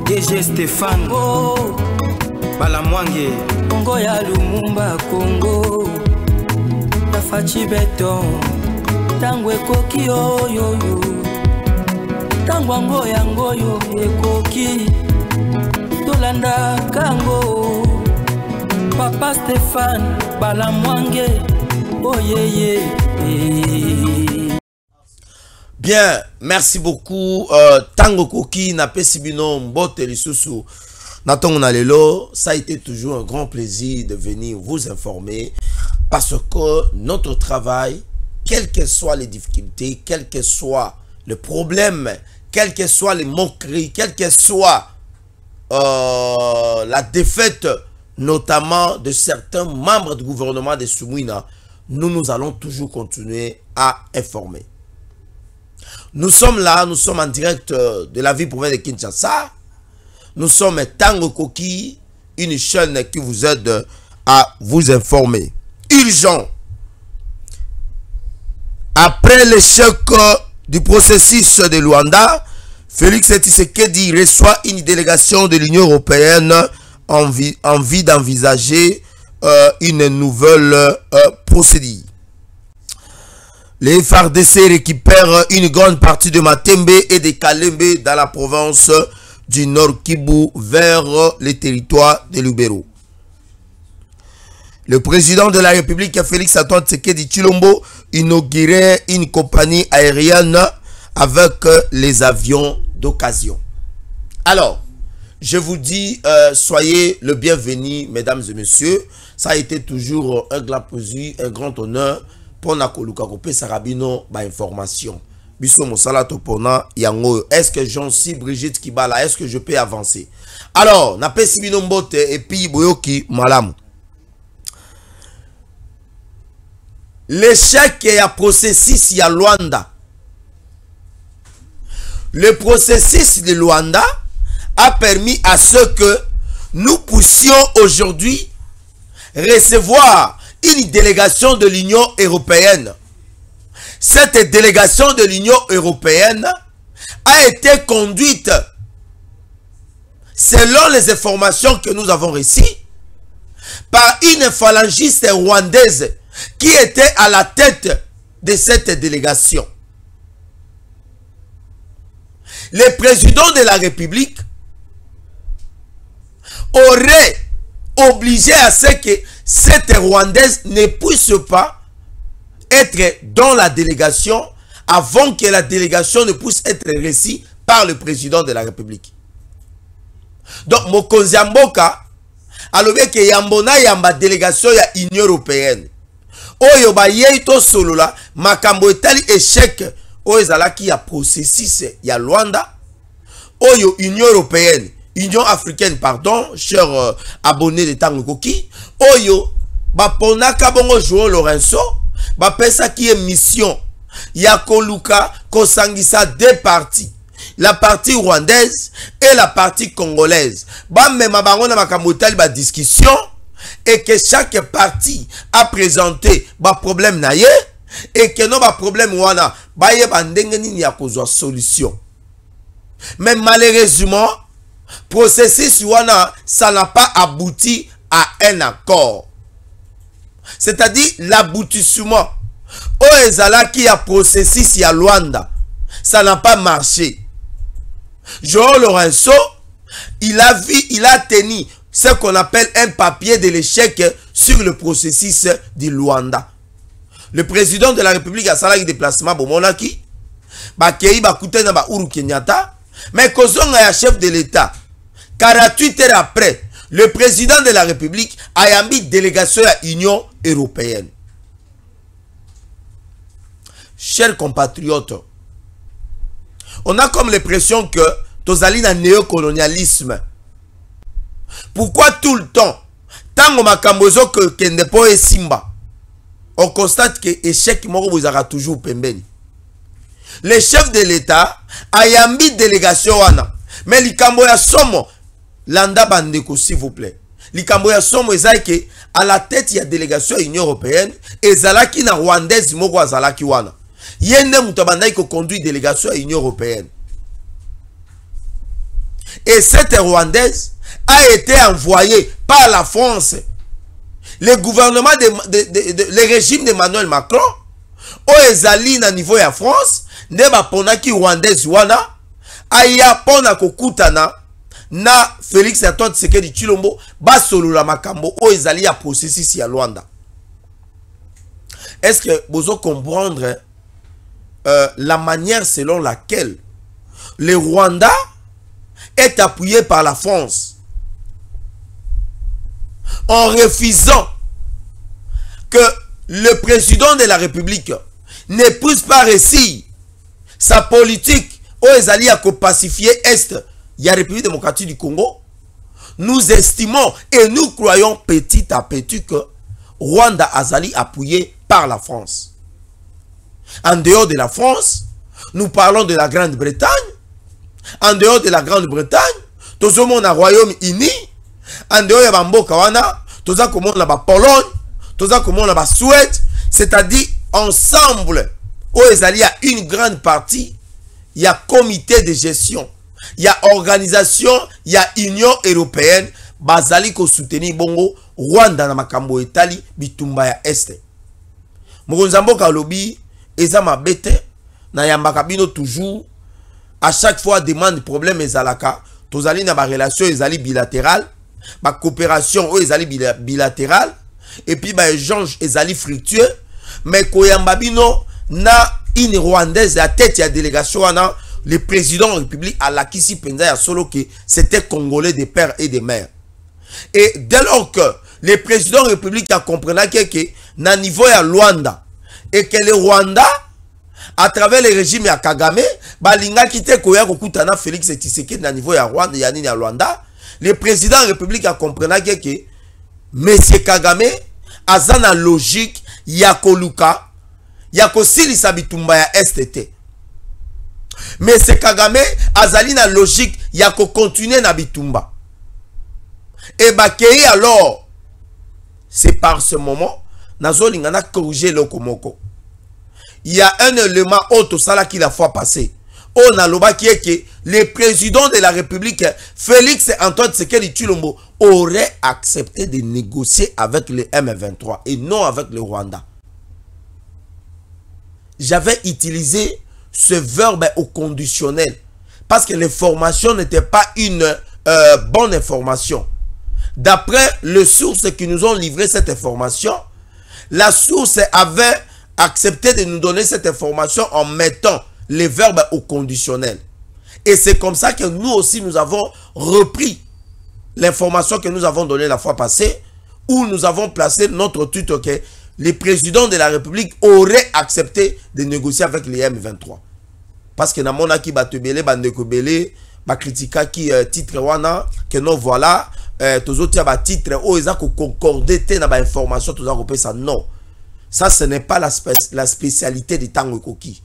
DG Stéphane Balamwange Congo ya Lumumba Congo Tafachi Beton Tango ekoki oyo Tango ango yango yo ekoki Tolanda kango Papa Stéphane Balamwange Oh yeah. Bien, merci beaucoup. Tango Koki na pesibino mbote lisusu. Natongo na lelo, ça a été toujours un grand plaisir de venir vous informer parce que notre travail, quelles que soient les difficultés, quel que soit le problème, quelles que soient les moqueries, quelle que soit la défaite, notamment de certains membres du gouvernement de Soumouina, nous allons toujours continuer à informer. Nous sommes là, nous sommes en direct de la ville province de Kinshasa. Nous sommes Tango Koki, une chaîne qui vous aide à vous informer. Urgent. Après l'échec du processus de Luanda, Félix Tshisekedi reçoit une délégation de l'Union européenne en vue d'envisager une nouvelle procédure. Les FARDC récupèrent une grande partie de Matembe et de Kalembe dans la province du Nord Kivu vers les territoires de Lubero. Le président de la République, Félix Antoine Tshisekedi Tshilombo, inaugurait une compagnie aérienne avec les avions d'occasion. Alors, je vous dis, soyez le bienvenu, mesdames et messieurs. Ça a été toujours un grand plaisir, un grand honneur pour Nakoluka Kopé Sarabino ba information. Biso Mosala Topona Yango. Est-ce que j'en suis Brigitte Kibala? Est-ce que je peux avancer? Alors, na pesi bino mbote et puis boyoki malamu. L'échec et à processus ya Luanda. Le processus de Luanda a permis à ce que nous puissions aujourd'hui recevoir une délégation de l'Union européenne. Cette délégation de l'Union européenne a été conduite, selon les informations que nous avons reçues, par une phalangiste rwandaise qui était à la tête de cette délégation. Le président de la République aurait obligé à ce que cette Rwandaise ne puisse pas être dans la délégation avant que la délégation ne puisse être reçue par le président de la République. Donc, Mokonzi Mboka a levé que Yambona Yamba délégation ya Union européenne. Oyo ba yeito solo la makambo etali échec oyo ezalaki ya processus ya Luanda. Oyo Union européenne, Union africaine, pardon, chers abonnés de Tango Koki. Oyo baponaka bongo João Lourenço bapesa qui est mission ya koluka kosangisa deux parties, la partie rwandaise et la partie congolaise. Bamema bango na makambo etali ba discussion et que chaque partie a présenté ba problème na ye et que non ba problème wana ba ye bandenge nini ya kozwa solution. Mais malheureusement, processus wana ça n'a pas abouti à un accord. C'est-à-dire l'aboutissement au ezala qui a processus ya Luanda, ça n'a pas marché. João Lourenço, il a tenu ce qu'on appelle un papier de l'échec sur le processus du Luanda. Le président de la République a salari déplacement pour Monaki, Bakei Bakutena ba Uhuru Kenyatta, mais kozonga ya chef de l'État. 48 heures après, le président de la République a mis délégation à l'Union européenne. Chers compatriotes, on a comme l'impression que Tozali na néocolonialisme. Pourquoi tout le temps, tant makambozo que Kendepo et Simba, on constate que échec moko vous aura toujours pembeni. Le chef de l'État a mis délégation wana, mais likambo ya somo landa bandeko s'il vous plaît. Likambo ya somo ezaki à la tête ya délégation Union européenne ezalaki na rwandaise moko azalaki wana. Yende mutabandai ko conduit délégation à Union européenne. Et cette Rwandaise a été envoyée par la France. Le gouvernement, le régime d'Emmanuel Macron, au ezali na niveau ya France, ne baponaki Rwandaise wana, aya pona kokutana na Félix Antoine Tshisekedi Tshilombo, basolola makambo o ezali ya processus ya Luanda. Est-ce que vous comprendre la manière selon laquelle le Rwanda est appuyé par la France en refusant que le président de la République ne puisse pas réussir sa politique au ezali à pacifier Est, il y a la République démocratique du Congo. Nous estimons et nous croyons petit à petit que Rwanda azali appuyé par la France. En dehors de la France, nous parlons de la Grande-Bretagne. En dehors de la Grande-Bretagne, tout le monde a Royaume-Uni. En dehors de Bamboka wana, tout le monde a Pologne, tout le monde a Suède. C'est-à-dire, ensemble, où il y a une grande partie, il y a comité de gestion, il y a organisation, il y a Union européenne, bazali ko soutenir bongo Rwanda na makambo etali bitumba ya Este. Mokonzamboka lobi eza mabete na yambaka bino toujours à chaque fois demande problème ezalaka tozali na ba relation ezali bilatérale, ba coopération o ezali bilatérale et puis ba échange ezali fructueux, mais koyamba bino na une Rwandaise à tête ya délégation wana le président de la République a l'acquis penza ya solo que c'était congolais de père et de mère. Et dès lors que le président de la République a compris que na niveau ya Luanda et que le Rwanda à travers le régime ya Kagame balinga kite koya kokutana Félix Tshisekedi na niveau ya Rwanda ya nini ya Luanda, le président de la République a compris que monsieur Kagame azana logique ya koluka ya kosilisa bitumba ya STT. Mais c'est Kagame azali na logique ya ko continuer na bitumba. Et bakei alors c'est par ce moment nazolinga na corriger lokomoko. Il y a un élément autre sala qui la fois passée. On a loba qui est que le président de la République Félix Antoine Tshisekedi Tshilombo aurait accepté de négocier avec le M23 et non avec le Rwanda. J'avais utilisé ce verbe au conditionnel parce que l'information n'était pas une bonne information. D'après les sources qui nous ont livré cette information, la source avait accepté de nous donner cette information en mettant les verbes au conditionnel. Et c'est comme ça que nous aussi nous avons repris l'information que nous avons donnée la fois passée, où nous avons placé notre titre que le président de la République aurait accepté de négocier avec les M23. Parce que dans mon aki batebele bandekobele ba critica qui titre wana que non voilà tous autres ba titre o eza ko concorder te na ba information tous a ça non. Ça ce n'est pas la spécialité de Tango Koki.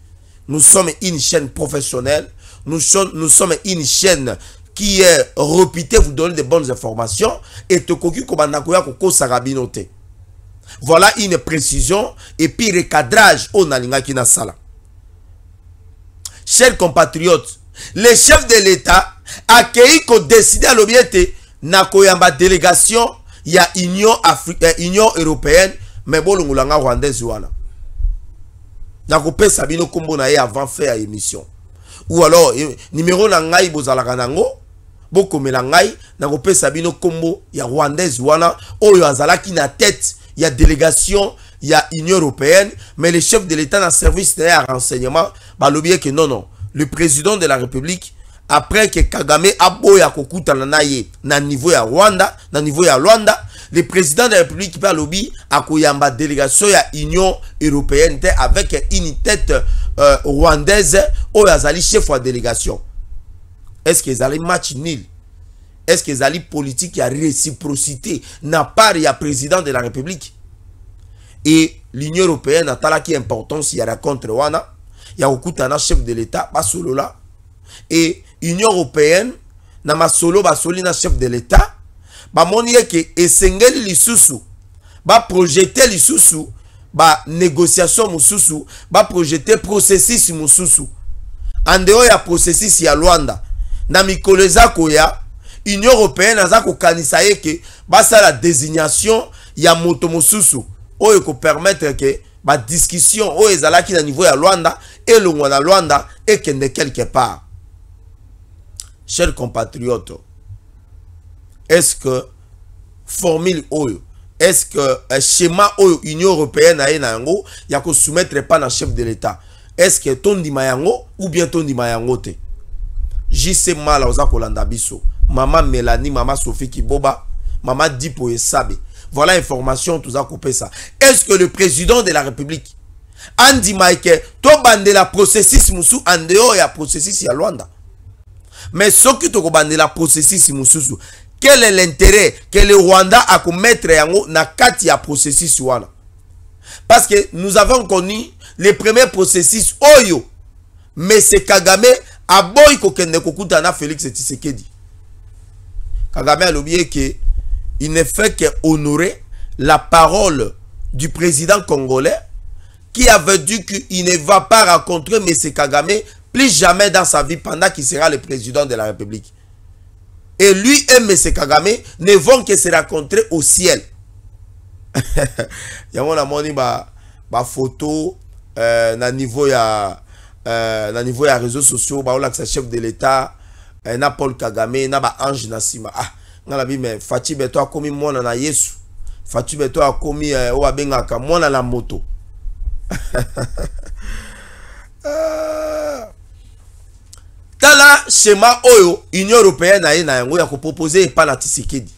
Nous sommes une chaîne professionnelle, nous sommes une chaîne qui est réputée vous donner de bonnes informations et te koki ko banakoya ko sarabinote. Voilà une précision et puis recadrage on alinga ki na sala. Chers compatriotes, le chef de l'État a accueilli qu'on décide à l'objectif na koyamba délégation il y a Union européenne mais bon l'ongulanga rwandaise wana. Na kopé sabino kombo na ye avant faire émission. Ou alors numéro na ngai bozalaka nango bokomela ngai na kopé sabino kombo ya rwandaise wana oyo azalaki na tête il y a délégation, il y a Union européenne, mais le chef de l'État dans le service de renseignement, bah l'oublier que non, le président de la République, après que Kagame a boya kokuta na niveau ya Rwanda, na niveau ya Luanda, le président de la République par lobby a koyamba délégation ya Union européenne avec une tête rwandaise ou azali chef de délégation. Est-ce que azali match nul? Est-ce que zali politique y a réciprocité n'a pas y a président de la République et l'Union européenne a tala qui importance y a contre wana y a okutana chef de l'État ba solo là et Union européenne na masolo ba soli na chef de l'État ba moni que esengeli lisusu ba projeter lisusu ba négociation mususu ba projeter processus mususu en dehors ya processus ya Luanda na mikolo eza koya Union européenne aza ko kanisa ye ke basa la désignation ya moto mosusu oyo ko permettre que ba discussion oyo ezalaki na niveau ya Luanda et le na Luanda et kende quelque part. Chers compatriotes, est-ce que formule oyo, est-ce que schéma oyo Union européenne a yango ya ko soumettre pas na chef de l'État, est-ce que ton di mayango ou bien ton di mayango te? JC Mala oza kolanda biso, maman Mélanie, maman Sophie Kiboba, maman Dipo Esabe. Voilà information tout ça coupé ça. Est-ce que le président de la République Andy Mike to bande la processus musu en dehors ya processus ya Luanda? Mais ce qui to bande la processus musu, quel est l'intérêt que le Rwanda a commettre yango na kati ya processus wana? Parce que nous avons connu les premiers processus oyo mais c'est Kagame a boy ko kende kokuta na Félix Tshisekedi. Kagame a oublié que il ne fait que honorer la parole du président congolais qui avait dit qu'il ne va pas rencontrer M. Kagame plus jamais dans sa vie pendant qu'il sera le président de la République. Et lui et M. Kagame ne vont que se rencontrer au ciel. Il y a ma photo na niveau ya réseaux sociaux, ba la chef de l'État, na Paul Kagame, na ba Ange Nassima. Ah, na bi mais Fati Beto a commis mona na Yesu. Fati Beto a commis o abengaka mona la moto. Tala schéma oyo Union européenne a na yango ya ko proposer pa na Tshisekedi.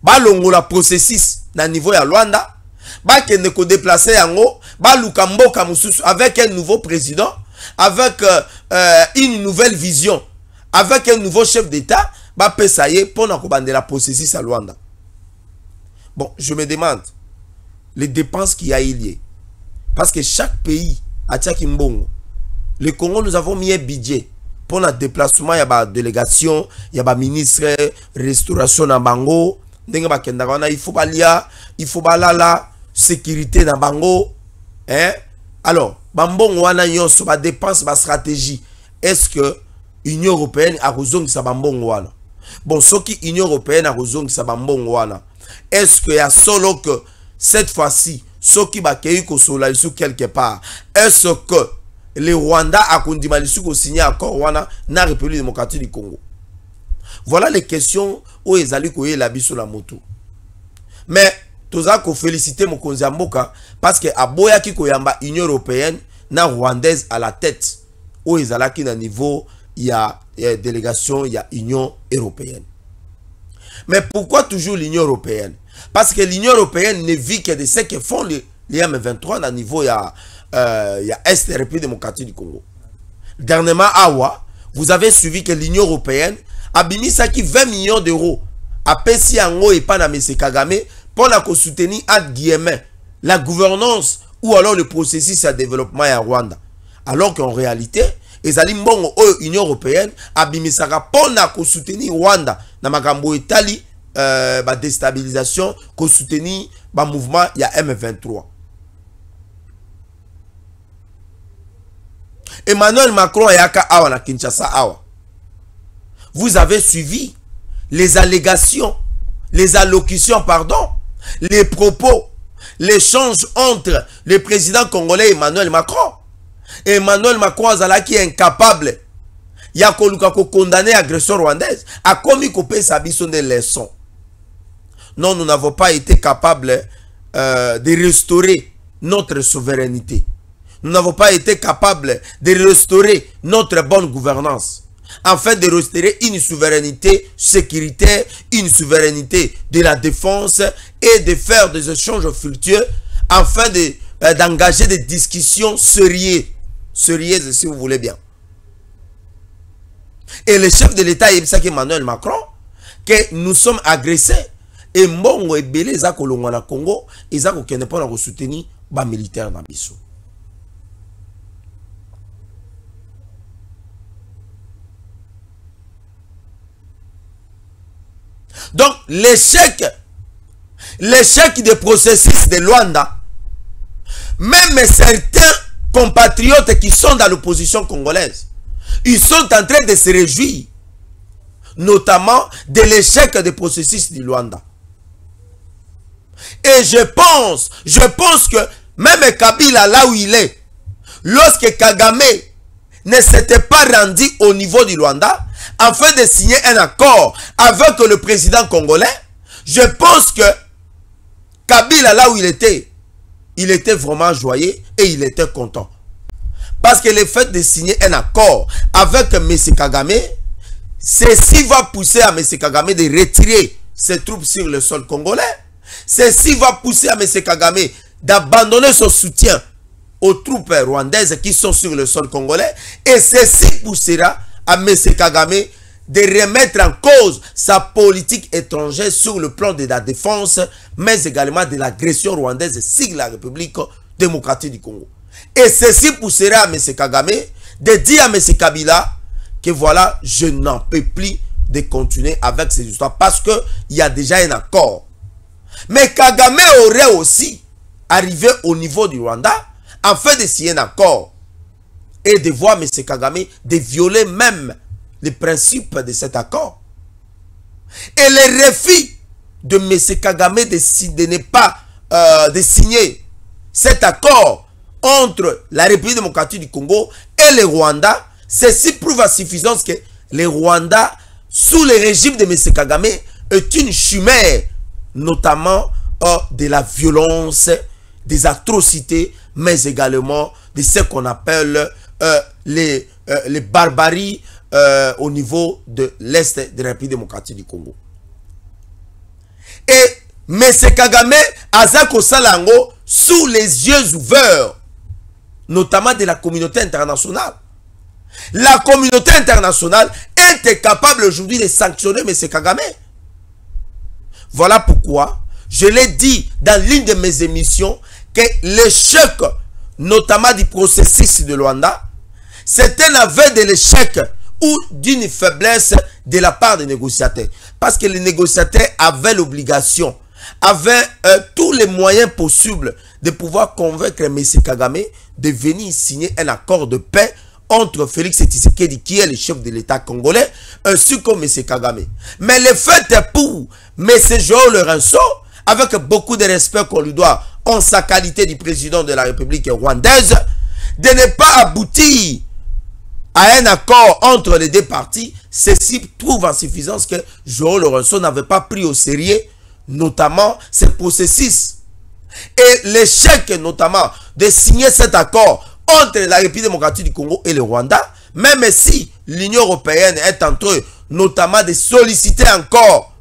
Ba longola processus na niveau ya Luanda, ba kende ko déplacer yango, ba luka mboka mususu avec un nouveau président, avec une nouvelle vision, avec un nouveau chef d'État, ba pesaye pour na ko bandela processus à Luanda. Bon, je me demande les dépenses qu'il y a liées. Parce que chaque pays a Tchakimbongo. Le Congo, nous avons mis un budget pour le déplacement. Il y a des délégations, il y a des ministres, restauration dans Bango. Il faut balia, il faut balala, sécurité dans Bango. Hein? Alors, Bambongo wana yonso ba dépense ba stratégie. Est-ce que l'Union européenne a raison que ça Bambongo wana? Bon, ce qui l'Union européenne a raison que ça Bambongo wana. Est-ce qu'il y a solo que cette fois-ci, ce qui va accueillir quelque part, est-ce que le Rwanda a signé encore wana na République démocratique du Congo? Voilà les questions où ils allaient couiller la biso la moto. Mais tous à féliciter mon Mboka parce que aboya ki koyamba Union européenne na rwandaise à la tête où ils allaient qui na niveau il y a délégation, il y a Union européenne. Mais pourquoi toujours l'Union européenne? Parce que l'Union européenne ne vit que de ce que font les M23 à niveau il y a Est de la République démocratique du Congo. Dernièrement, Awa, vous avez suivi que l'Union européenne a bimisa qui 20 millions d'euros à Pessi Ango et pas na M. Kagame pour la soutenir entre guillemets la gouvernance ou alors le processus de développement à Rwanda. Alors qu'en réalité, les alimbongo Union européenne a bimisa pour la soutenir Rwanda na makambo Italie ba déstabilisation ko soutenir ba mouvement ya M23. Emmanuel Macron et Aka Awa na Kinshasa Awa. Vous avez suivi les allégations, les allocutions, pardon, les propos, l'échange entre le président congolais Emmanuel Macron. Emmanuel Macron azalaki incapable ya koluka ko condamner agression rwandaise a commis coupé sa bison de leçons. Non, nous n'avons pas été capables de restaurer notre souveraineté. Nous n'avons pas été capables de restaurer notre bonne gouvernance. Afin de restaurer une souveraineté sécuritaire, une souveraineté de la défense et de faire des échanges fructueux afin d'engager des discussions sérieuses, si vous voulez bien. Et le chef de l'État, Emmanuel Macron, que nous sommes agressés. Et Mbongo et Belé, ils ont na Congo, ils ont pas soutenir les militaires dans Bissau. Donc, l'échec des processus de Luanda, même certains compatriotes qui sont dans l'opposition congolaise, ils sont en train de se réjouir, notamment de l'échec des processus du Luanda. Et je pense que même Kabila, là où il est, lorsque Kagame ne s'était pas rendu au niveau du Luanda, afin de signer un accord avec le président congolais, je pense que Kabila, là où il était vraiment joyeux et il était content. Parce que le fait de signer un accord avec M. Kagame, ceci va pousser à M. Kagame de retirer ses troupes sur le sol congolais. Ceci va pousser à M. Kagame d'abandonner son soutien aux troupes rwandaises qui sont sur le sol congolais. Et ceci poussera à M. Kagame de remettre en cause sa politique étrangère sur le plan de la défense, mais également de l'agression rwandaise sur la République démocratique du Congo. Et ceci poussera à M. Kagame de dire à M. Kabila que voilà, je n'en peux plus de continuer avec ces histoires parce qu'il y a déjà un accord. Mais Kagame aurait aussi arrivé au niveau du Rwanda afin de signer un accord et de voir M. Kagame de violer même les principes de cet accord. Et le refus de M. Kagame de ne pas de signer cet accord entre la République démocratique du Congo et le Rwanda, ceci prouve à suffisance que le Rwanda, sous le régime de M. Kagame, est une chimère, notamment de la violence, des atrocités, mais également de ce qu'on appelle les barbaries au niveau de l'Est de la République démocratique du Congo. Et M. Kagame Azako Salango sous les yeux ouverts, notamment de la communauté internationale. La communauté internationale est capable aujourd'hui de sanctionner M. Kagame. Voilà pourquoi je l'ai dit dans l'une de mes émissions que l'échec, notamment du processus de Luanda, c'est un aveu de l'échec ou d'une faiblesse de la part des négociateurs. Parce que les négociateurs avaient l'obligation, avaient tous les moyens possibles de pouvoir convaincre M. Kagame de venir signer un accord de paix entre Félix Tshisekedi, qui est le chef de l'État congolais, ainsi que M. Kagame. Mais le fait est pour M. João Lourenço, avec beaucoup de respect qu'on lui doit en sa qualité de président de la République rwandaise, de ne pas aboutir à un accord entre les deux parties. Ceci prouve en suffisance que João Lourenço n'avait pas pris au sérieux, notamment ce processus. Et l'échec, notamment, de signer cet accord entre la République démocratique du Congo et le Rwanda, même si l'Union européenne est en train, notamment, de solliciter encore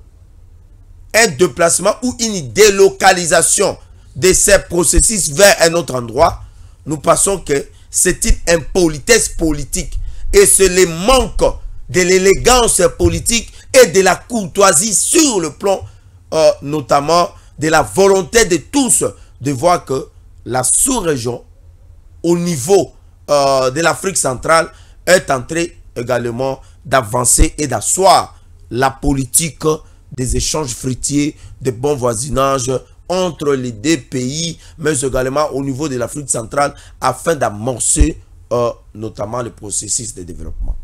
un déplacement ou une délocalisation de ces processus vers un autre endroit, nous pensons que c'est une impolitesse politique. Et c'est le manque de l'élégance politique et de la courtoisie sur le plan, notamment, de la volonté de tous de voir que la sous-région, au niveau de l'Afrique centrale, est en train également d'avancer et d'asseoir la politique des échanges fruitiers, de bon voisinage entre les deux pays, mais également au niveau de l'Afrique centrale, afin d'amorcer notamment le processus de développement.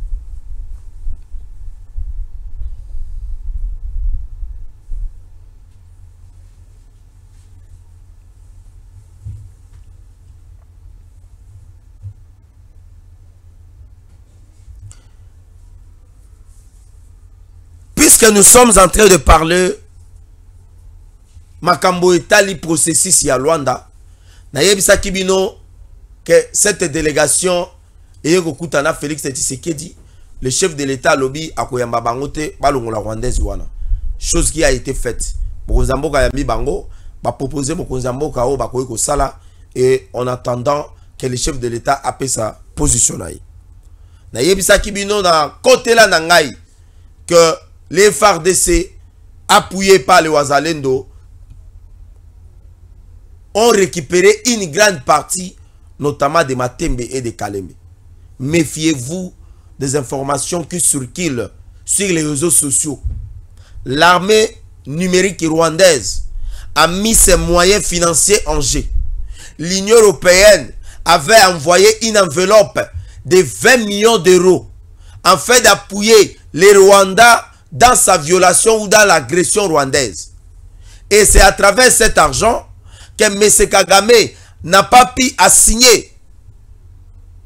Puisque nous sommes en train de parler Makambo etali processus ya Luanda, na yebisa kibino que cette délégation et kokutana Félix Tshisekedi, le chef de l'État lobby akoyamba bangote balongola rwandaise wana. Chose qui a été faite. Mokonzamboka yambi bango ba proposer mokonzamboka o bakoyi ko sala et en attendant que le chef de l'État appelle sa position naï. Na yebisa kibino na côté la nangai que les FARDC appuyés par les Wazalendo ont récupéré une grande partie, notamment de Matembe et de Kalembe. Méfiez-vous des informations qui circulent sur les réseaux sociaux. L'armée numérique rwandaise a mis ses moyens financiers en jeu. L'Union européenne avait envoyé une enveloppe de 20 millions d'euros en fait d'appuyer les Rwandais dans sa violation ou dans l'agression rwandaise. Et c'est à travers cet argent que M. Kagame n'a pas pu signer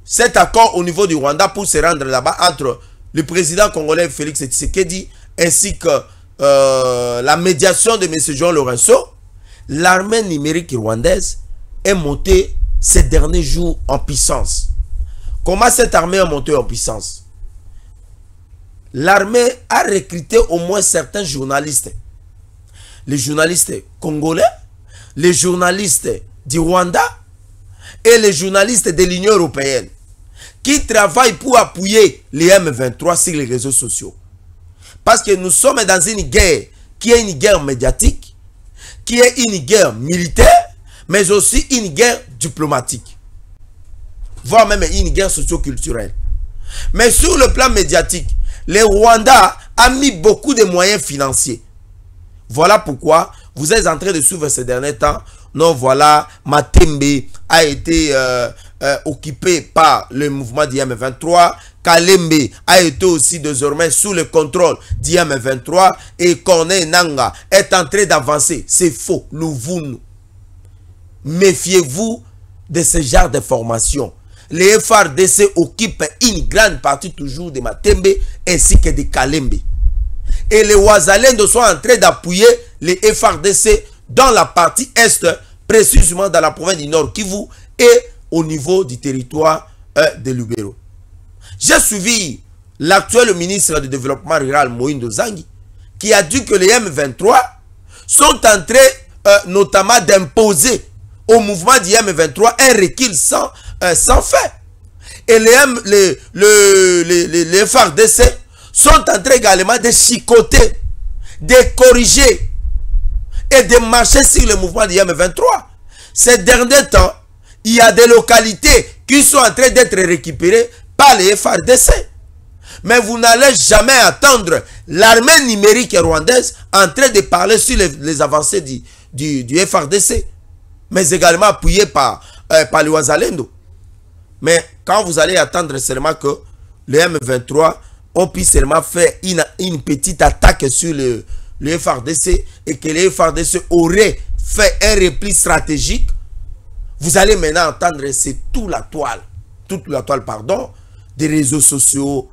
cet accord au niveau du Rwanda pour se rendre là-bas entre le président congolais Félix Tshisekedi ainsi que la médiation de M. Jean Lorenzo. L'armée numérique rwandaise est montée ces derniers jours en puissance. Comment cette armée est montée en puissance? L'armée a recruté au moins certains journalistes. Les journalistes congolais, les journalistes du Rwanda et les journalistes de l'Union européenne qui travaillent pour appuyer les M23 sur les réseaux sociaux. Parce que nous sommes dans une guerre qui est une guerre médiatique, qui est une guerre militaire, mais aussi une guerre diplomatique, voire même une guerre socio-culturelle. Mais sur le plan médiatique, le Rwanda a mis beaucoup de moyens financiers. Voilà pourquoi vous êtes en train de suivre ces derniers temps. Non, voilà, Matembe a été occupé par le mouvement d'IM23. Kalembe a été aussi désormais sous le contrôle d'IM23. Et Corneille Nangaa est en train d'avancer. C'est faux, Louvoun. Méfiez-vous de ce genre de formation. Les FARDC occupent une grande partie toujours de Matembe ainsi que de Kalembe. Et les Wazalendo sont en train d'appuyer les FARDC dans la partie est, précisément dans la province du Nord Kivu et au niveau du territoire de Lubero. J'ai suivi l'actuel ministre du Développement Rural, Moïndo Zangi, qui a dit que les M23 sont en train notamment d'imposer au mouvement du M23 un recul sans fait. Et les FARDC sont en train également de chicoter, de corriger et de marcher sur le mouvement du M23. Ces derniers temps, il y a des localités qui sont en train d'être récupérées par les FARDC. Mais vous n'allez jamais attendre l'armée numérique rwandaise en train de parler sur les avancées du FARDC, mais également appuyé par les Wazalendo. Mais quand vous allez attendre seulement que le M23 ont pu seulement faire une petite attaque sur le FARDC et que les FARDC auraient fait un repli stratégique, vous allez maintenant entendre c'est toute la toile, des réseaux sociaux,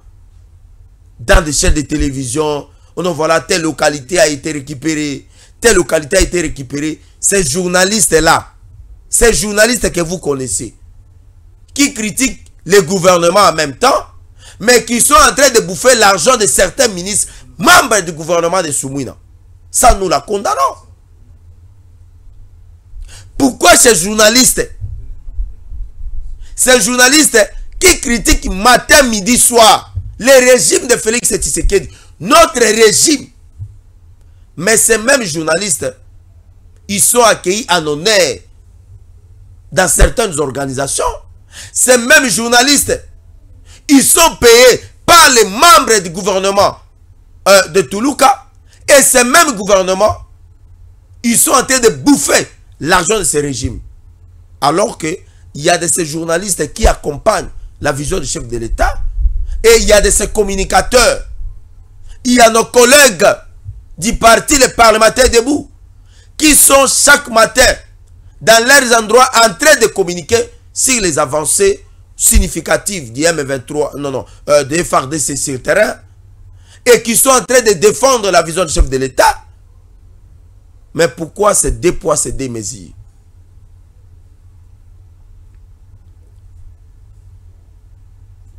dans des chaînes de télévision. On voilà, telle localité a été récupérée, telle localité a été récupérée. Ces journalistes-là, ces journalistes que vous connaissez, qui critiquent le gouvernement en même temps, mais qui sont en train de bouffer l'argent de certains ministres, membres du gouvernement de Soumouina. Ça, nous la condamnons. Pourquoi ces journalistes qui critiquent matin, midi, soir, le régime de Félix Tshisekedi, notre régime, mais ces mêmes journalistes, ils sont accueillis en honneur dans certaines organisations. Ces mêmes journalistes, ils sont payés par les membres du gouvernement de Toulouka. Et ces mêmes gouvernements, ils sont en train de bouffer l'argent de ces régimes. Alors qu'il y a de ces journalistes qui accompagnent la vision du chef de l'État. Et il y a de ces communicateurs. Il y a nos collègues du parti, les parlementaires debout, qui sont chaque matin dans leurs endroits en train de communiquer sur les avancées significatives du M23, des FARDC sur le terrain, et qui sont en train de défendre la vision du chef de l'État. Mais pourquoi ces deux poids, ces deux mesures?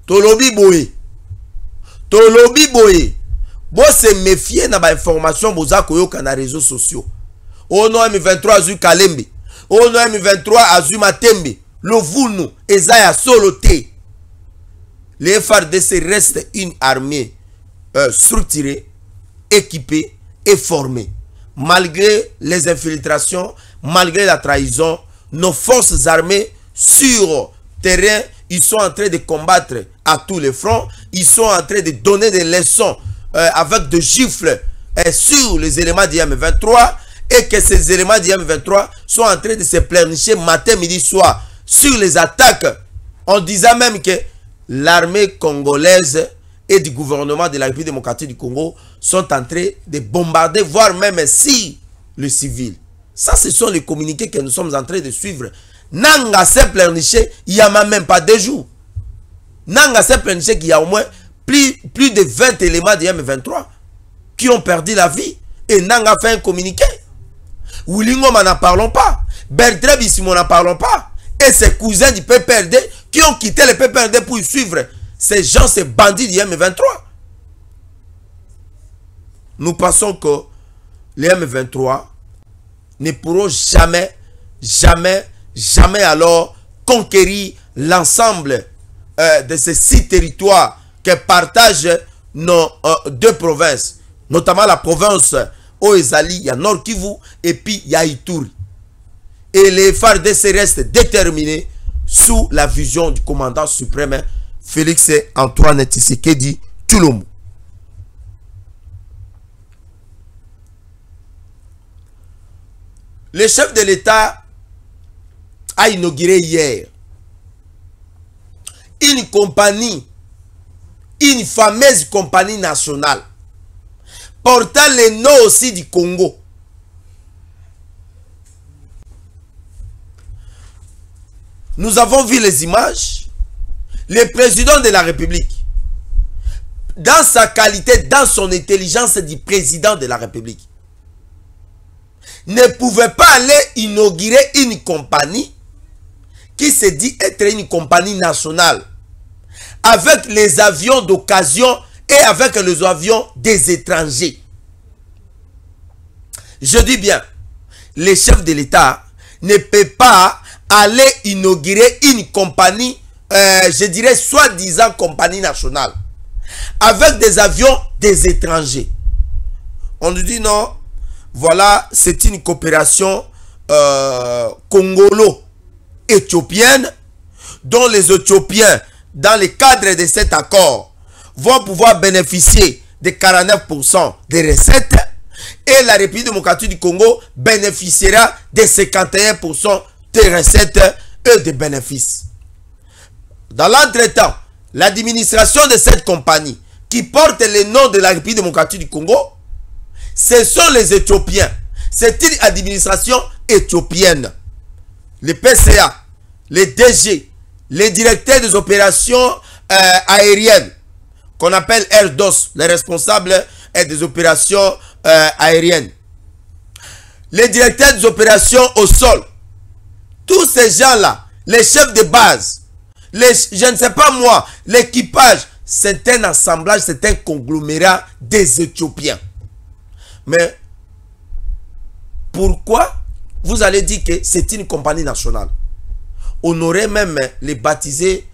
Tolobi boye. Bon se méfier na ba information boza koyoka na réseaux sociaux. Ono M23 azu Kalembe. Ono M23 azu Matembe. Lovunu ezaya soloté. Les FARDC restent une armée structurée, équipée et formée. Malgré les infiltrations, malgré la trahison, nos forces armées sur terrain, ils sont en train de combattre à tous les fronts. Ils sont en train de donner des leçons avec des gifles sur les éléments d'IM23 et que ces éléments d'IM23 sont en train de se pleurnicher matin, midi, soir sur les attaques en disant même que l'armée congolaise et du gouvernement de la République démocratique du Congo sont en train de bombarder, voire même si le civil. Ça, ce sont les communiqués que nous sommes en train de suivre. Nanga s'est pleurniché, il n'y a même pas 2 jours. Nanga s'est pleurniché qu'il y a au moins plus de 20 éléments de M23 qui ont perdu la vie. Et Nanga fait un communiqué. Wilingoma n'en parlons pas. Bertrand Bisimon n'en parlons pas. Et ses cousins du PPRD qui ont quitté le PPRD pour y suivre ces gens, ces bandits du M23. Nous pensons que les M23 ne pourront jamais, jamais, jamais alors conquérir l'ensemble de ces 6 territoires que partagent nos 2 provinces, notamment la province Oezali, il y a Nord Kivu et puis il y a Ituri. Et les FARDC restent déterminés sous la vision du commandant suprême Félix Antoine Tshisekedi Tshilombo. Le chef de l'État a inauguré hier une compagnie, une fameuse compagnie nationale, portant le nom aussi du Congo. Nous avons vu les images. Le président de la République, dans sa qualité, dans son intelligence du président de la République, ne pouvait pas aller inaugurer une compagnie qui se dit être une compagnie nationale, avec les avions d'occasion et avec les avions des étrangers. Je dis bien, le chef de l'État ne peut pas aller inaugurer une compagnie, je dirais soi-disant compagnie nationale, avec des avions des étrangers. On nous dit non, voilà, c'est une coopération congolo-éthiopienne, dont les Éthiopiens, dans le cadre de cet accord, vont pouvoir bénéficier de 49% des recettes, et la République démocratique du Congo bénéficiera de 51% des recettes et des bénéfices. Dans l'entretemps, l'administration de cette compagnie, qui porte le nom de la République démocratique du Congo, ce sont les Éthiopiens. C'est une administration éthiopienne. Les PCA, les DG, les directeurs des opérations aériennes, qu'on appelle RDOS, les responsables des opérations aériennes, les directeurs des opérations au sol, tous ces gens-là, les chefs de base, je ne sais pas moi, l'équipage, c'est un assemblage, c'est un conglomérat des Éthiopiens. Mais pourquoi vous allez dire que c'est une compagnie nationale? On aurait même les baptisés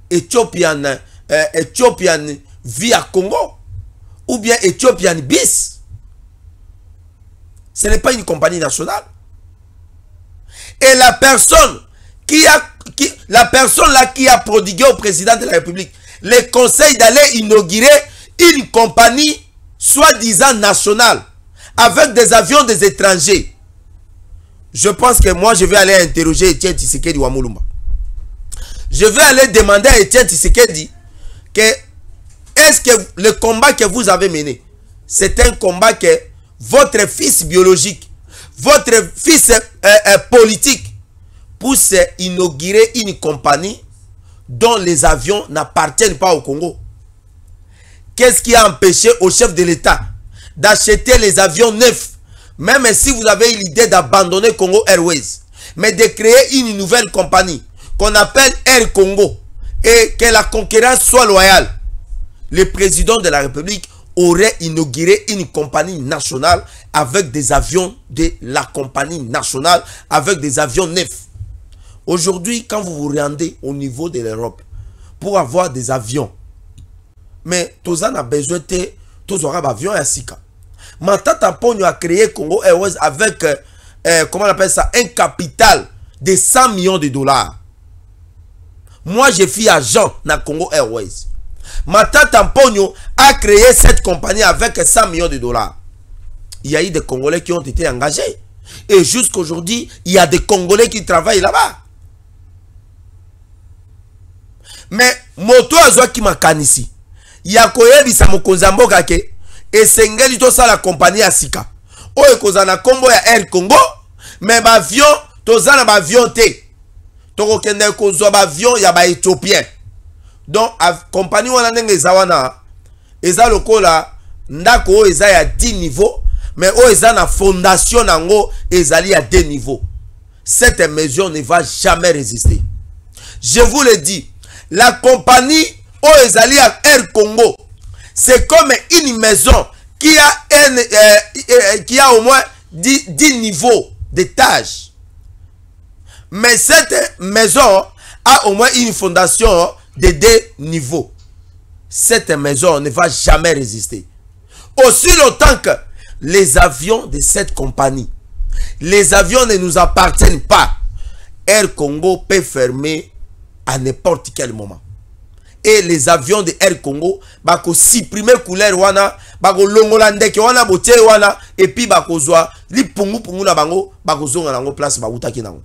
Ethiopian via Congo ou bien Ethiopian bis. Ce n'est pas une compagnie nationale. Et la personne qui a prodigué au président de la République le conseil d'aller inaugurer une compagnie soi-disant nationale avec des avions des étrangers. Je pense que moi je vais aller interroger Etienne Tshisekedi Wamulumba. Je vais aller demander à Etienne Tshisekedi que est-ce que le combat que vous avez mené, c'est un combat que votre fils biologique, votre fils politique pousse inaugurer une compagnie dont les avions n'appartiennent pas au Congo. Qu'est-ce qui a empêché au chef de l'État d'acheter les avions neufs, même si vous avez eu l'idée d'abandonner Congo Airways, mais de créer une nouvelle compagnie qu'on appelle Air Congo et que la concurrence soit loyale? Le président de la République aurait inauguré une compagnie nationale avec des avions de la compagnie nationale, avec des avions neufs. Aujourd'hui, quand vous vous rendez au niveau de l'Europe pour avoir des avions, mais tous en a besoin de tous aura avions et sika. Matata Pogno a créé Congo Airways avec comment on appelle ça, un capital de 100 millions de dollars. Moi, je suis agent dans Congo Airways. Matata Pogno a créé cette compagnie avec 100 millions de dollars. Il y a eu des Congolais qui ont été engagés. Et jusqu'aujourd'hui, il y a des Congolais qui travaillent là-bas. mais moto azwaki makanisi ya koyebisa mokonzi ya mboka ke esengeli tosala kompani ya sika oyo ekozala na kombo ya Air Congo, mais bavion tozala ba avion te tokokende kozwa bavion ya baéthiopien. Donc kompani wana ndenge eza wana eza lokola ndako oyo eza ya 10 niveaux, mais oyo eza na fondation nango ezali ya 2 niveaux. Cette maison ne va jamais résister. Je vous le dis, la compagnie oyo ezali ya Air Congo, c'est comme une maison qui a au moins 10 niveaux d'étage. Mais cette maison a au moins une fondation de 2 niveaux. Cette maison ne va jamais résister. Aussi longtemps que les avions de cette compagnie, les avions ne nous appartiennent pas, Air Congo peut fermer à n'importe quel moment. Et les avions de Air Congo bako supprimer couleur wana, bako longola ndeke wana bote wana, et puis bako zwa li pungu na bango, bako zonga nango place bautaki nango.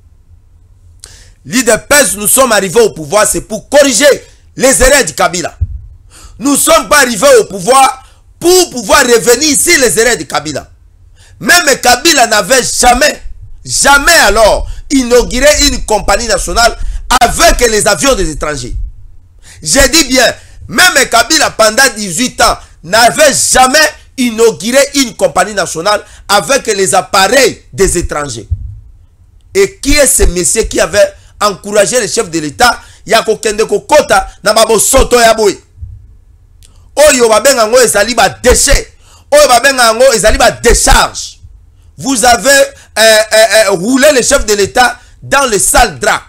L'IDPS, nous sommes arrivés au pouvoir, c'est pour corriger les erreurs du Kabila. Nous ne sommes pas arrivés au pouvoir pour pouvoir revenir ici les erreurs de Kabila. Même Kabila n'avait jamais alors inauguré une compagnie nationale avec les avions des étrangers. Je dis bien, même Kabila pendant 18 ans n'avait jamais inauguré une compagnie nationale avec les appareils des étrangers. Et qui est ce monsieur qui avait encouragé le chef de l'État Yako kende kokota na babo soto ya boy? Oyo babenga ngo ezali ba déchet. Oyo babenga ngo ezali ba décharge. Vous avez roulé le chef de l'État dans le sale drap.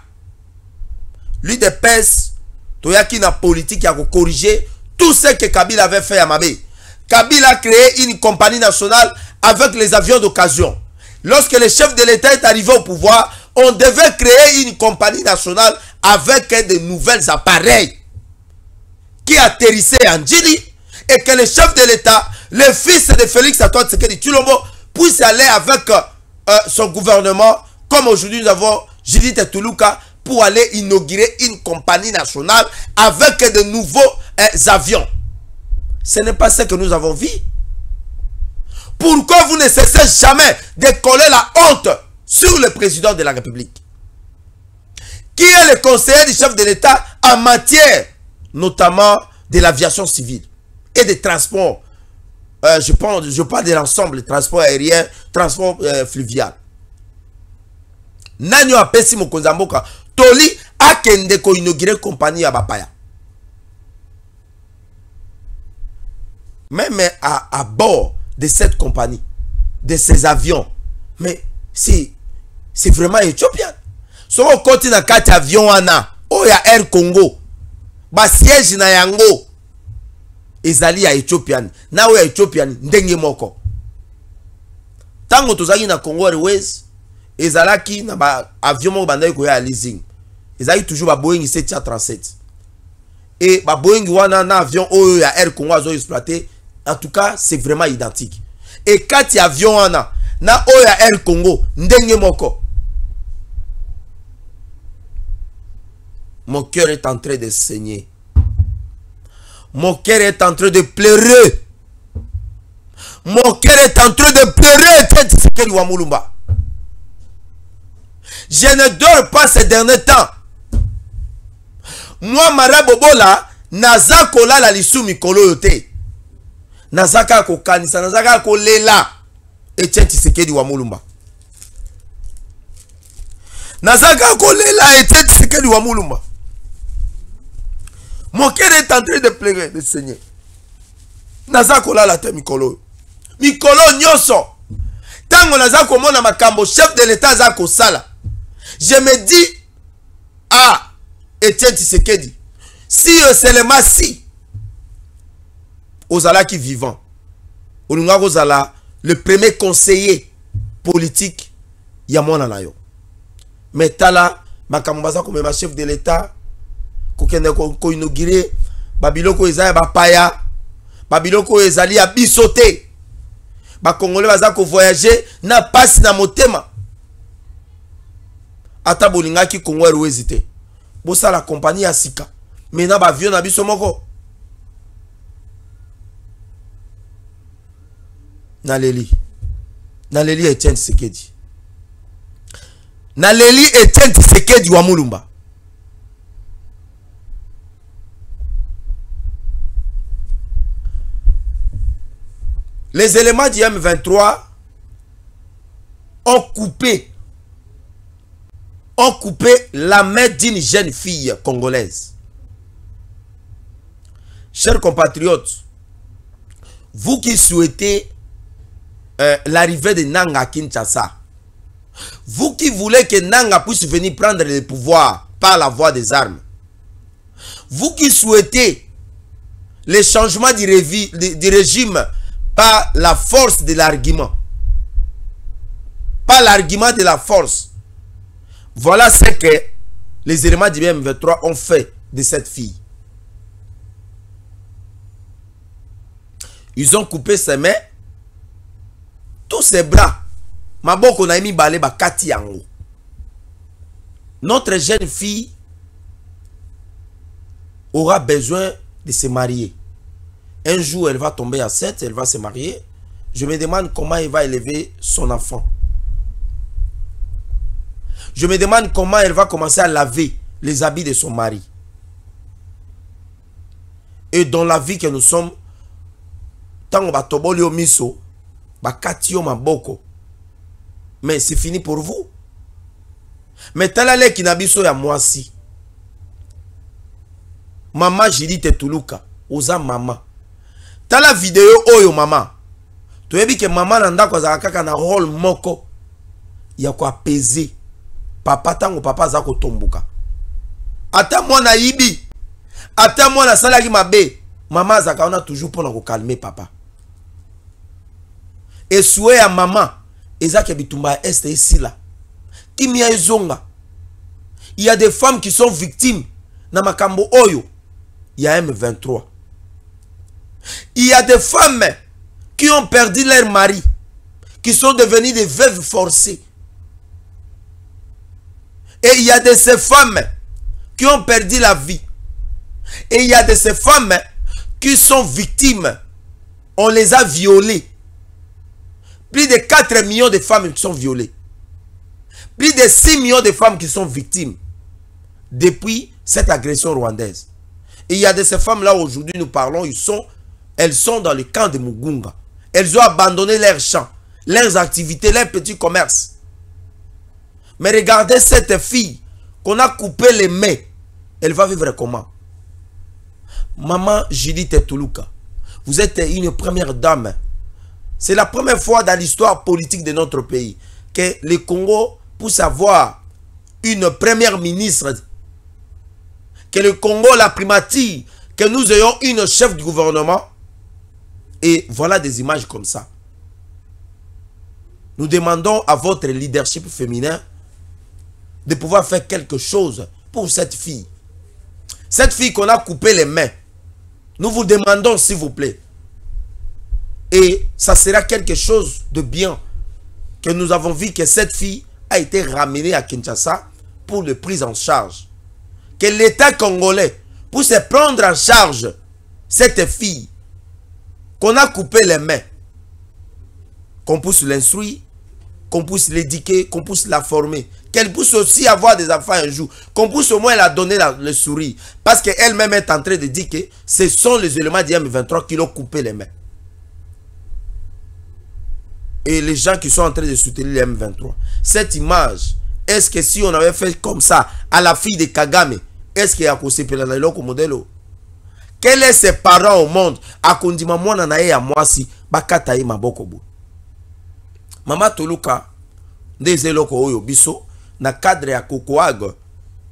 L'UDPS toyaki na politique ya corriger tout ce que Kabila avait fait à Mabé. Kabila a créé une compagnie nationale avec les avions d'occasion. Lorsque le chef de l'État est arrivé au pouvoir, on devait créer une compagnie nationale avec de nouvelles appareils qui atterrissaient en Djili et que le chef de l'État, le fils de Félix Antoine Tshisekedi Tshilombo, puisse aller avec son gouvernement, comme aujourd'hui nous avons Judith Toulouka, pour aller inaugurer une compagnie nationale avec de nouveaux avions. Ce n'est pas ce que nous avons vu. Pourquoi vous ne cessez jamais de coller la honte sur le président de la République, qui est le conseiller du chef de l'État en matière notamment de l'aviation civile et des transports. Je parle de l'ensemble des transports aériens, transports fluvial. Nanyo apesi mokonzi mboka toli akende ko inaugurer compagnie ya bapaya. Même à bord de cette compagnie, de ces avions, mais c'est vraiment éthiopien. So on continue à 4 avions wana, oh ya Air Congo, ba siège na yango, ezali ya Ethiopian, na o ya Ethiopian ndenge moko. Tango tozaki na Congo Airways, ezalaki na ba avion moko bandai ko ya leasing. Ezali toujours ba Boeing 737. Et ba Boeing wana na avion oyo ya Air Congo azo exploité, en tout cas, c'est vraiment identique. Et 4 avions wana na oya Air Congo ndenge moko. Mon cœur est en train de saigner. Mon cœur est en train de pleurer. Mon cœur est en train de pleurer. Je ne dors pas ces derniers temps. Moi, Marabobola, naza kola la lisu mikolo yote. Nazaka ko kanisa, nazaka ko lela. Etienne Tshisekedi wa Mulumba. Nazaka ko lela Etienne Tshisekedi wa Mulumba. Mon cœur est en train de pleurer, de saigner. Nazaka ko la te mikolo. Mikolo nyoso. Tango nazaka mona makambo chef de l'État zako sala. Je me dis ah Etienne Tshisekedi, si seulement si Ozala qui vivant, Olunga Ozala le premier conseiller politique Yamona Nayo. Mais tala makambaza comme ma chef de l'État, kokende ko inauguré Babiloko ezaya bapaya, Babiloko ezali a bisoté. Ba Congolais baza ko voyager na passe na motema. Ata bolinga ki Congo Airways te. Bosa la compagnie ya sika. Maintenant, ba vieux na biso moko. Naleli Etienne Tshisekedi. Naleli Etienne Tshisekedi wa Mulumba. Les éléments du M23 ont coupé la main d'une jeune fille congolaise. Chers compatriotes, vous qui souhaitez l'arrivée de Nanga à Kinshasa, vous qui voulez que Nanga puisse venir prendre le pouvoir par la voie des armes, vous qui souhaitez le changement du régime par la force de l'argument, par l'argument de la force, voilà ce que les éléments du M23 ont fait de cette fille. Ils ont coupé ses mains, tous ses bras. Maboko na emi balé ba kati yango. Notre jeune fille aura besoin de se marier. Un jour, elle va tomber enceinte, elle va se marier. Je me demande comment elle va élever son enfant. Je me demande comment elle va commencer à laver les habits de son mari. Et dans la vie que nous sommes, tant ba toboli o miso, ba kati yo maboko. Mais c'est fini pour vous. Mais talale ki na biso ya mwasi. Maman Judith Tuluka, oza maman. Tala vidéo oyo maman. Tu as vu que maman nanda kwa za kaka na rôle moko ya kwa apaiser papa tango papa za ko tombuka. Ata mwana yibi, ata mwana salaki mabe, maman za kaona toujours pour ko calmer papa. Et souhait à maman ezake bitumba est ici là. Kimia ezonga. Il y a des femmes qui sont victimes na makambo oyo. Il y a M23. Il y a des femmes qui ont perdu leur mari, qui sont devenues des veuves forcées. Et il y a de ces femmes qui ont perdu la vie. Et il y a de ces femmes qui sont victimes. On les a violées. Plus de 4 millions de femmes qui sont violées. Plus de 6 millions de femmes qui sont victimes depuis cette agression rwandaise. Et il y a de ces femmes-là, aujourd'hui, nous parlons, elles sont dans le camp de Mugunga. Elles ont abandonné leurs champs, leurs activités, leurs petits commerces. Mais regardez cette fille qu'on a coupé les mains. Elle va vivre comment? Maman Judith Tuluka, vous êtes une première dame. C'est la première fois dans l'histoire politique de notre pays que le Congo puisse avoir une première ministre. Que le Congo, la primature, que nous ayons une chef du gouvernement. Et voilà des images comme ça. Nous demandons à votre leadership féminin de pouvoir faire quelque chose pour cette fille. Cette fille qu'on a coupé les mains. Nous vous demandons s'il vous plaît. Et ça sera quelque chose de bien. Que nous avons vu que cette fille a été ramenée à Kinshasa pour le prise en charge. Que l'État congolais puisse prendre en charge cette fille qu'on a coupé les mains. Qu'on puisse l'instruire, qu'on puisse l'éduquer, qu'on puisse la former. Qu'elle puisse aussi avoir des enfants un jour. Qu'on puisse au moins la donner le sourire. Parce qu'elle-même est en train de dire que ce sont les éléments du M23 qui l'ont coupé les mains. Et les gens qui sont en train de soutenir les M23. Cette image, est-ce que si on avait fait comme ça à la fille de Kagame, est-ce qu'il y a possible de modèle? Quels sont ses parents au monde? A kondima mwana na ye ya mwasi bakata ye maboko bu. Mama Tuluka ndeze loko oyo biso na cadre ya Kokoag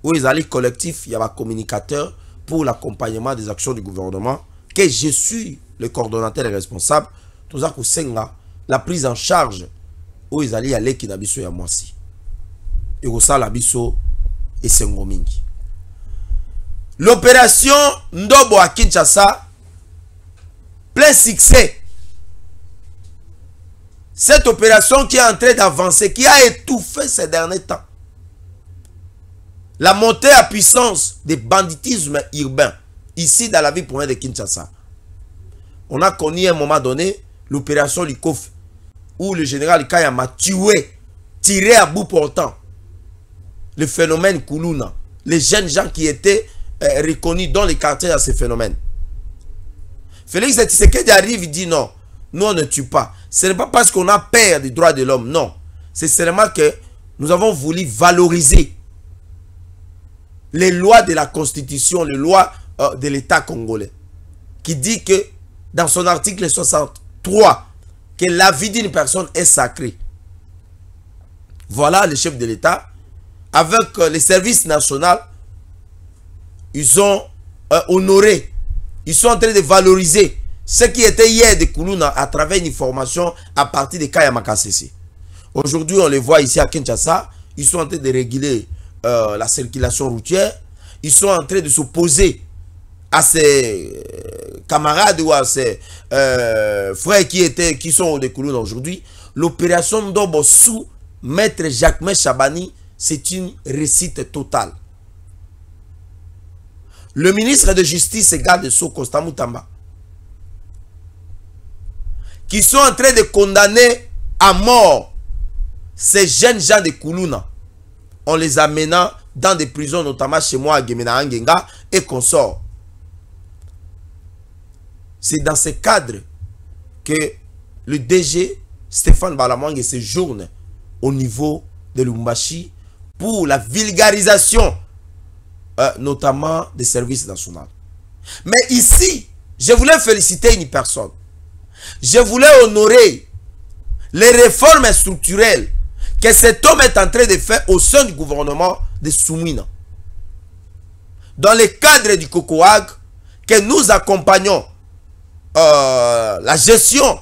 où ils allaient collectif, il y a un communicateur pour l'accompagnement des actions du gouvernement que je suis le coordonnateur et responsable. Tout ça kusenga la prise en charge où ils allaient aller qui na biso ya mwasi. Et au ça la biso et sengo mingi. L'opération Ndobo à Kinshasa, plein succès. Cette opération qui est en train d'avancer, qui a étouffé ces derniers temps la montée à puissance des banditismes urbains, ici dans la ville province de Kinshasa. On a connu à un moment donné l'opération Likof, où le général Kayama tué, tiré à bout portant le phénomène Koulouna, les jeunes gens qui étaient reconnus dans les quartiers à ce phénomène. Félix Tshisekedi arrive, il dit non, nous on ne tue pas. Ce n'est pas parce qu'on a peur des droits de l'homme, non. C'est seulement que nous avons voulu valoriser les lois de la Constitution, les lois de l'État congolais, qui dit que dans son article 63, que la vie d'une personne est sacrée. Voilà le chef de l'État, avec les services nationaux, ils ont honoré, ils sont en train de valoriser ce qui était hier de Koulouna à travers une formation à partir de Kayama Kasese. Aujourd'hui, on les voit ici à Kinshasa, ils sont en train de réguler la circulation routière, ils sont en train de s'opposer à ces camarades ou à ces frères qui sont de Koulouna aujourd'hui. L'opération Ndobo sous Maître Jacquemain Chabani, c'est une réussite totale. Le ministre de Justice et garde sceaux Constant Moutamba, qui sont en train de condamner à mort ces jeunes gens de Koulouna, en les amenant dans des prisons, notamment chez moi à Gemena Angenga et consorts. C'est dans ce cadre que le DG Stéphane Balamwang séjourne au niveau de Lubumbashi pour la vulgarisation notamment des services nationaux. Mais ici, je voulais féliciter une personne. Je voulais honorer les réformes structurelles que cet homme est en train de faire au sein du gouvernement de Soumina. Dans le cadre du COCOAG, que nous accompagnons la gestion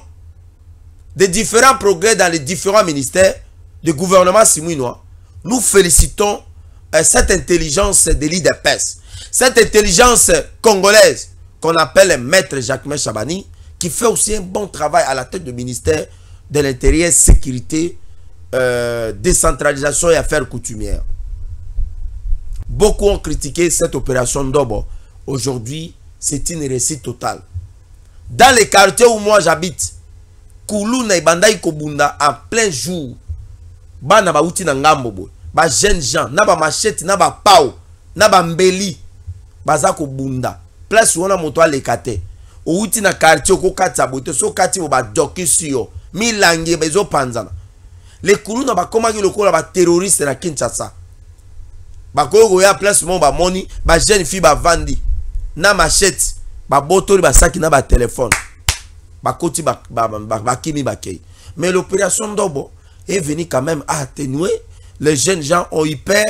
des différents progrès dans les différents ministères du gouvernement simouinois, nous félicitons cette intelligence de l'IDPS, cette intelligence congolaise qu'on appelle Maître Jacquemain Chabani, qui fait aussi un bon travail à la tête du ministère de l'Intérieur, Sécurité, Décentralisation et Affaires coutumières. Beaucoup ont critiqué cette opération Ndobo. Aujourd'hui, c'est une réussite totale. Dans les quartiers où moi j'habite, Koulouna et Bandaï Kobunda, en plein jour, bana ba uti na ngambo, ba jeunes gens, na ba machette, na ba pao, na ba mbeli, baza Kobunda. Place où on a moto alekate. Ou uti na quartier ko katsa bote, so kati ba joki suyo, milangi bezo panzana. Les Koulouna ba komaki lokola ba terroriste na Kinshasa. Ba koyo ya place mo ba moni, ba jeune fille ba vandi, na machette. Ba botori ba saki na ba téléphone. Ba koti ba kimi ba kei. Mais l'opération Ndobo est venue quand même à atténuer. Les jeunes gens ont eu peur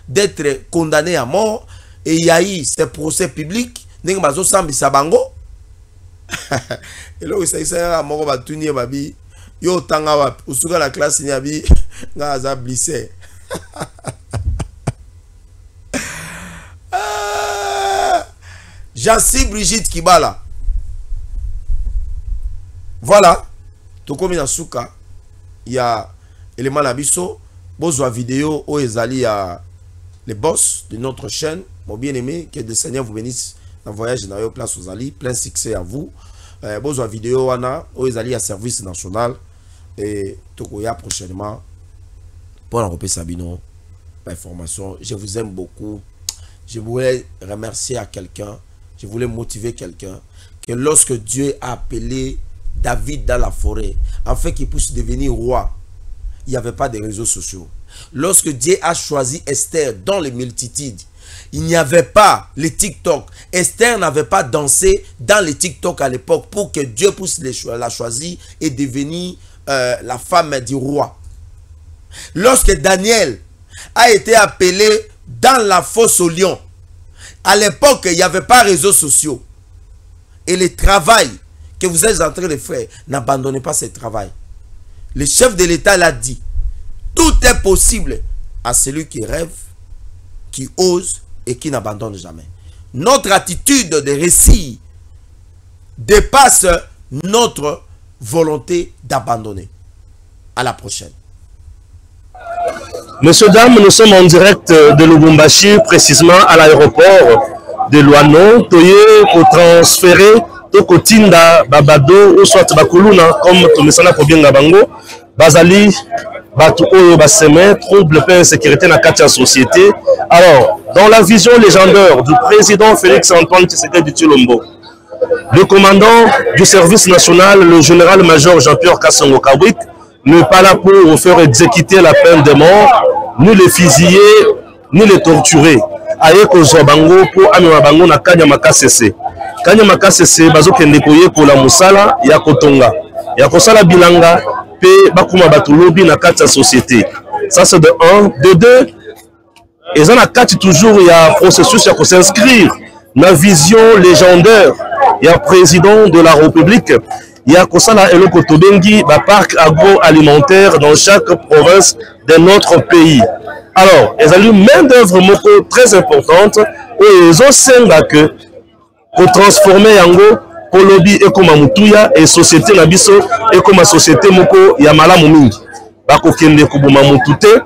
d'être condamnés à mort. Et il y a eu ces procès publics. Nenga bazo sambi sabango. Et là où ça y est, moko ba tuni babi. Yo tanga wa usuka la classe ni abi nga za blissé. Jancy Brigitte Kibala. Voilà. Tokomi na suka. Il y a élément Nabiso. Bozwa vidéo où ezali à les boss de notre chaîne. Mon bien-aimé, que le Seigneur vous bénisse dans le voyage dans la place aux Ali. Plein succès à vous. Bozwa vidéo wana où ezali à service national. Et Tokoya prochainement. Pour la Sabino. Information. Je vous aime beaucoup. Je voulais remercier à quelqu'un. Je voulais motiver quelqu'un que lorsque Dieu a appelé David dans la forêt, afin qu'il puisse devenir roi, il n'y avait pas de réseaux sociaux. Lorsque Dieu a choisi Esther dans les multitudes, il n'y avait pas les TikTok. Esther n'avait pas dansé dans les TikTok à l'époque pour que Dieu puisse la choisir et devenir la femme du roi. Lorsque Daniel a été appelé dans la fosse au lion, à l'époque, il n'y avait pas de réseaux sociaux. Et le travail que vous êtes en train de faire, n'abandonnez pas ce travail. Le chef de l'État l'a dit. Tout est possible à celui qui rêve, qui ose et qui n'abandonne jamais. Notre attitude de réussir dépasse notre volonté d'abandonner. À la prochaine. Messieurs, dames, nous sommes en direct de Lubumbashi, précisément à l'aéroport de Luano. Toye pour transférer Toko Tinda, Babado, ou soit Bakuluna, comme Tomesana Kobienga Bango, Bazali, Batu Oyo Baseme, trouble paix et sécurité dans la société. Alors, dans la vision légendaire du président Félix Antoine Tshisekedi Tshilombo, le commandant du service national, le général-major Jean-Pierre Kassongo Kawik, n'est pas là pour faire exécuter la peine de mort, ni les fusiller, ni les torturer. Aye kozwa bango pour amema bango na Kanyamaka CC. Kanyamaka CC bazo kende koyeko la musala ya kotonga. Ya kosala bilanga pe bakuma batulobi na kati ya société. Ça c'est de 1, de 2. Et ça na kati toujours ya processus ya ko s'inscrire na vision légendaire ya président de la République. Il y a Kosala Eloko Tobengi, ba parc agroalimentaire dans chaque province de notre pays. Alors, ils ont une main d'œuvre très importante et ils ont senga que pour transformer Yango, Kolobi et comme Mutuya et société Nabiso et comme société Moko Yamala Mumingi. Bako kende kubuma mutute,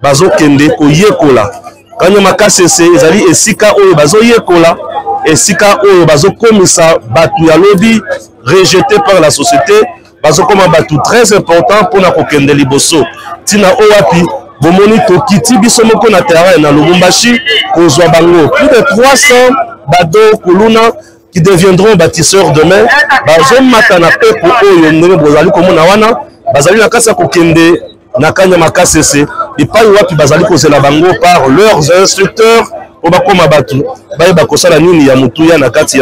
bazo kende ko yekola. Kanyamaka CC, ils ont esika oyo bazo yekola, esika oyo bazo komisa batu ya lobby rejeté par la société, parce que comme batu très important pour na kokende liboso. Tina owapi, bomoni tokiti biso moko na terrain na Lubumbashi, kozwa bango plus de 300 bado kuluna qui deviendront bâtisseurs demain. Bazo matana pe ko oyo ndenge bozali komona wana, bazali na kasa kokende na Kanyamaka CC, et pas wapi bazali kozela bango par leurs instructeurs.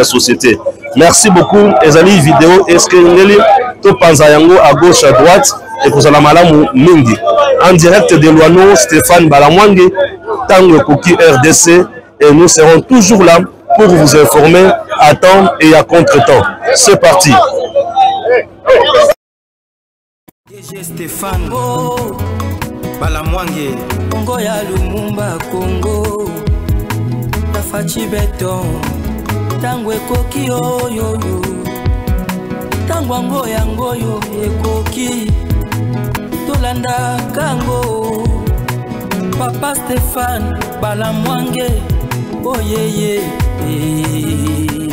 Société. Merci beaucoup. Ezali vidéo eskrengeli to panza yango à gauche à droite et kozala malamu mingi. En direct de Luano, Stéphane Balamwange, Tango Koki RDC, et nous serons toujours là pour vous informer à temps et à contre-temps. C'est parti. Stéphane Balamwange, Congo ya Lumumba Congo. Fachi beton, tango ekoki oyo, tango ango yango yo ekoki, tolanda kango, Papa Stéphane Balamwange, oh yeah yeah.